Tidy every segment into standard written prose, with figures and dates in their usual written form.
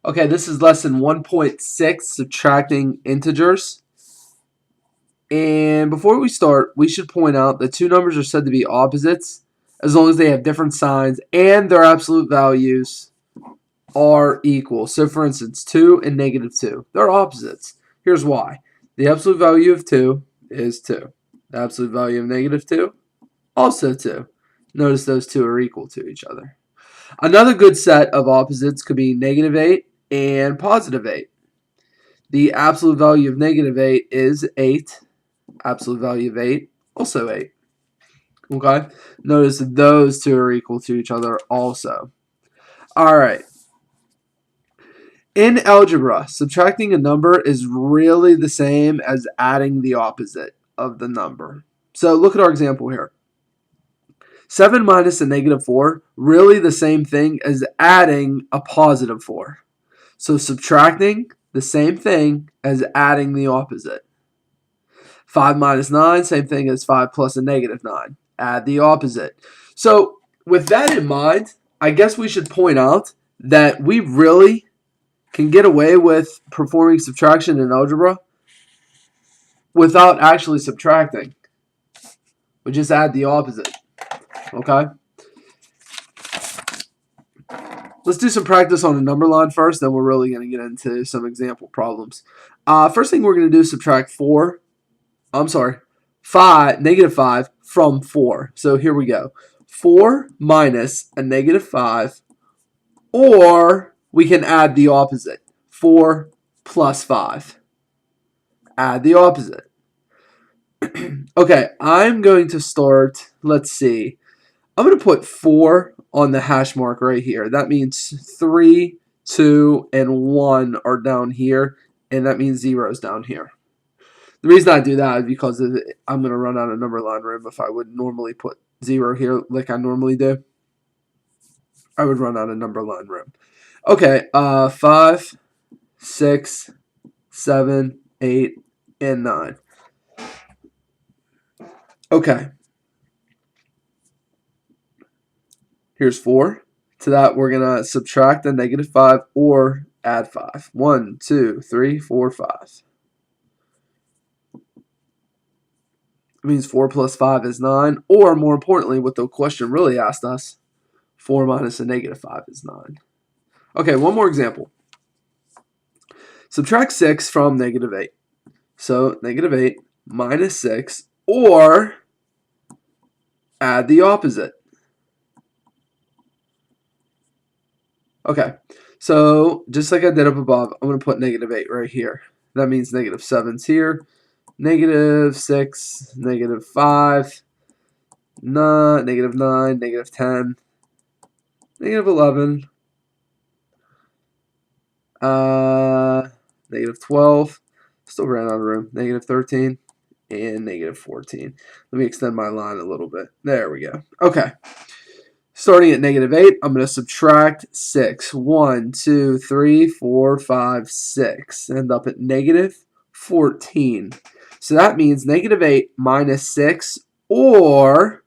Okay, this is lesson 1.6, subtracting integers. And before we start, we should point out that two numbers are said to be opposites as long as they have different signs and their absolute values are equal. So for instance, 2 and -2, they're opposites. Here's why. The absolute value of 2 is 2. The absolute value of -2, also 2. Notice those two are equal to each other. Another good set of opposites could be -8 and +8. The absolute value of -8 is 8. Absolute value of 8, also 8. Okay? Notice those two are equal to each other also. Alright. In algebra, subtracting a number is really the same as adding the opposite of the number. So look at our example here. 7 minus a -4, really the same thing as adding a +4. So subtracting, the same thing as adding the opposite. 5 minus 9, same thing as 5 plus a -9. Add the opposite. So with that in mind, I guess we should point out that we really can get away with performing subtraction in algebra without actually subtracting. We just add the opposite. Okay? Let's do some practice on a number line first, then we're really going to get into some example problems. First thing we're going to do is subtract -5 from 4. So here we go. 4 minus a -5, or we can add the opposite. 4 plus 5. Add the opposite. Okay, I'm going to start, let's see. I'm going to put 4 on the hash mark right here. That means 3, 2, and 1 are down here, and that means 0 is down here. The reason I do that is because I'm going to run out of number line room. If I would normally put 0 here like I normally do, I would run out of number line room. Okay, 5, 6, 7, 8, and 9. Okay. Here's 4. To that, we're going to subtract the -5 or add 5. 1, 2, 3, 4, 5. It means 4 plus 5 is 9. Or, more importantly, what the question really asked us, 4 minus a -5 is 9. Okay, one more example. Subtract 6 from -8. So, -8 minus 6, or add the opposite. Okay, so just like I did up above, I'm going to put -8 right here. That means -7's here. -6, -5, -9, -10, -11, -12, still ran out of room, -13, and -14. Let me extend my line a little bit. There we go. Okay. Starting at -8, I'm going to subtract 6. 1, 2, 3, 4, 5, 6. End up at -14. So that means -8 minus 6, or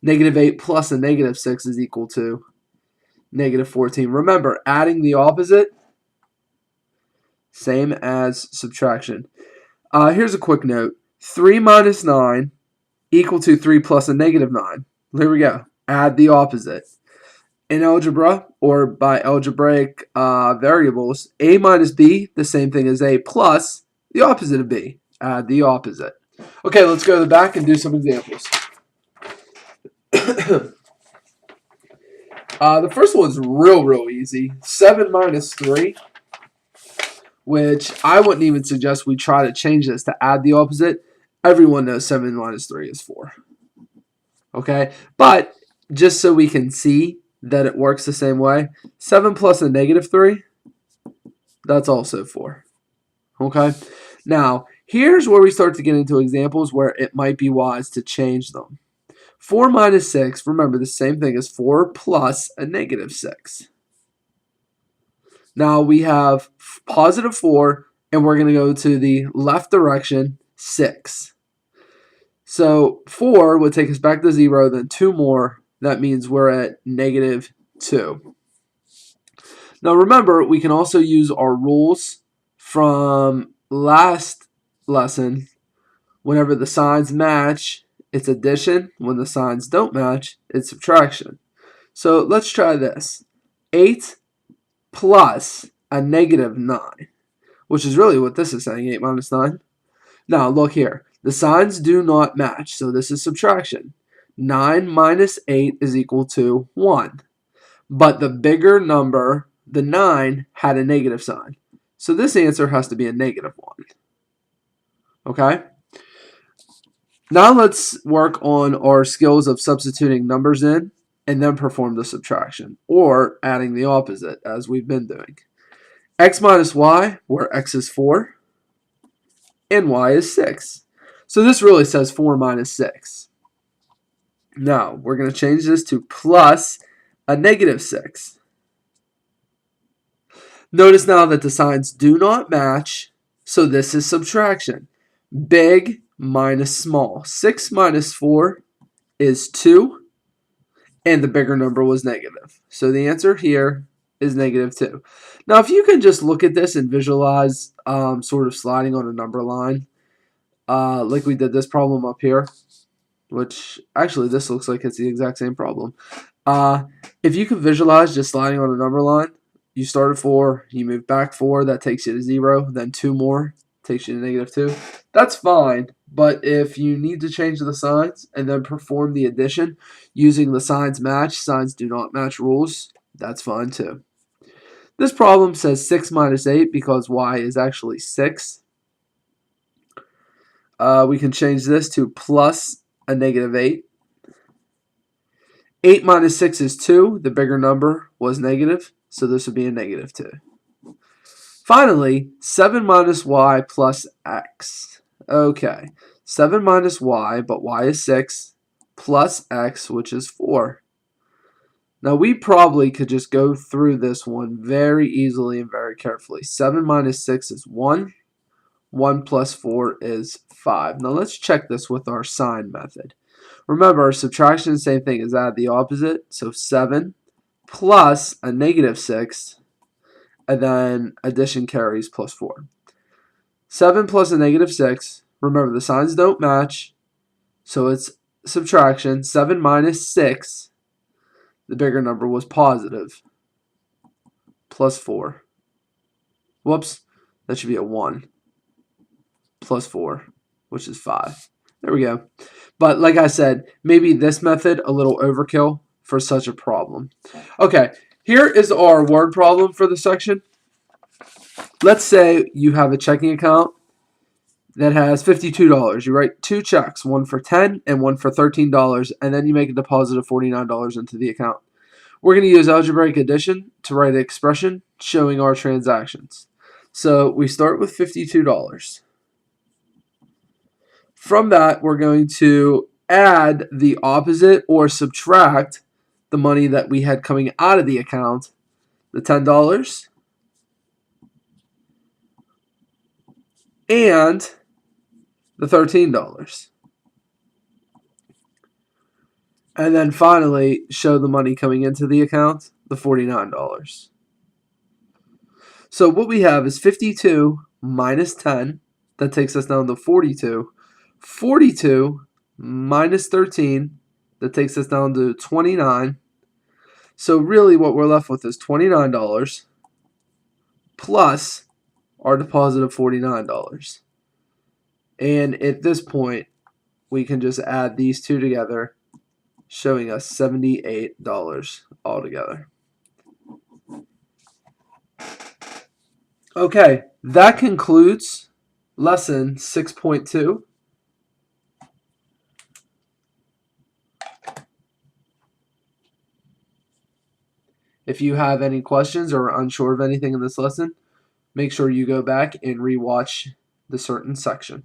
-8 plus a -6 is equal to -14. Remember, adding the opposite, same as subtraction. Here's a quick note. 3 minus 9 equal to 3 plus a -9. Here we go. Add the opposite. In algebra, or by algebraic variables, a minus b, the same thing as a plus the opposite of b. Add the opposite. Okay, let's go to the back and do some examples. The first one's real easy. 7 minus 3, which I wouldn't even suggest we try to change this to add the opposite. Everyone knows 7 minus 3 is 4. Okay, but just so we can see that it works the same way, 7 plus a -3, that's also 4. Okay, now here's where we start to get into examples where it might be wise to change them. 4 minus 6, remember the same thing as 4 plus a -6. Now we have positive 4, and we're going to go to the left direction, 6. So 4 would take us back to 0, then 2 more. That means we're at -2. Now remember, we can also use our rules from last lesson. Whenever the signs match, it's addition. When the signs don't match, it's subtraction. So let's try this. 8 plus a negative 9, which is really what this is saying, 8 minus 9. Now look here. The signs do not match, so this is subtraction. 9 minus 8 is equal to 1. But the bigger number, the 9, had a negative sign. So this answer has to be a negative 1. Okay? Now let's work on our skills of substituting numbers in and then perform the subtraction, or adding the opposite, as we've been doing. X minus y, where x is 4, and y is 6. So this really says 4 minus 6. Now, we're going to change this to plus a negative 6. Notice now that the signs do not match, so this is subtraction. Big minus small. 6 minus 4 is 2, and the bigger number was negative. So the answer here is negative 2. Now, if you can just look at this and visualize sort of sliding on a number line, like we did this problem up here, which actually this looks like it's the exact same problem. If you can visualize just sliding on a number line, you start at 4, you move back 4, that takes you to 0, then 2 more, takes you to negative 2. That's fine, but if you need to change the signs and then perform the addition using the signs match, signs do not match rules, that's fine too. This problem says 6 minus 8 because y is actually 6. We can change this to plus a negative 8. 8 minus 6 is 2. The bigger number was negative, so this would be a negative 2. Finally, 7 minus y plus x. Okay, 7 minus y, but y is 6, plus x, which is 4. Now, we probably could just go through this one very easily and very carefully. 7 minus 6 is 1. 1 plus 4 is 5. Now, let's check this with our sign method. Remember, subtraction is the same thing as add the opposite. So 7 plus a negative 6, and then addition carries plus 4. 7 plus a negative 6. Remember, the signs don't match, so it's subtraction. 7 minus 6, the bigger number was positive, plus 4. Whoops, that should be a 1. Plus 4, which is 5. There we go. But like I said, maybe this method a little overkill for such a problem. Okay, here is our word problem for the section. Let's say you have a checking account that has $52. You write 2 checks, one for $10 and one for $13, and then you make a deposit of $49 into the account. We're going to use algebraic addition to write an expression showing our transactions. So we start with $52. From that, we're going to add the opposite or subtract the money that we had coming out of the account, the $10, and the $13. And then finally, show the money coming into the account, the $49. So what we have is 52 minus 10. That takes us down to 42. 42 minus 13, that takes us down to 29. So really what we're left with is $29 plus our deposit of $49. And at this point, we can just add these two together, showing us $78 altogether. Okay, that concludes lesson 6.2. If you have any questions or are unsure of anything in this lesson, make sure you go back and rewatch the certain section.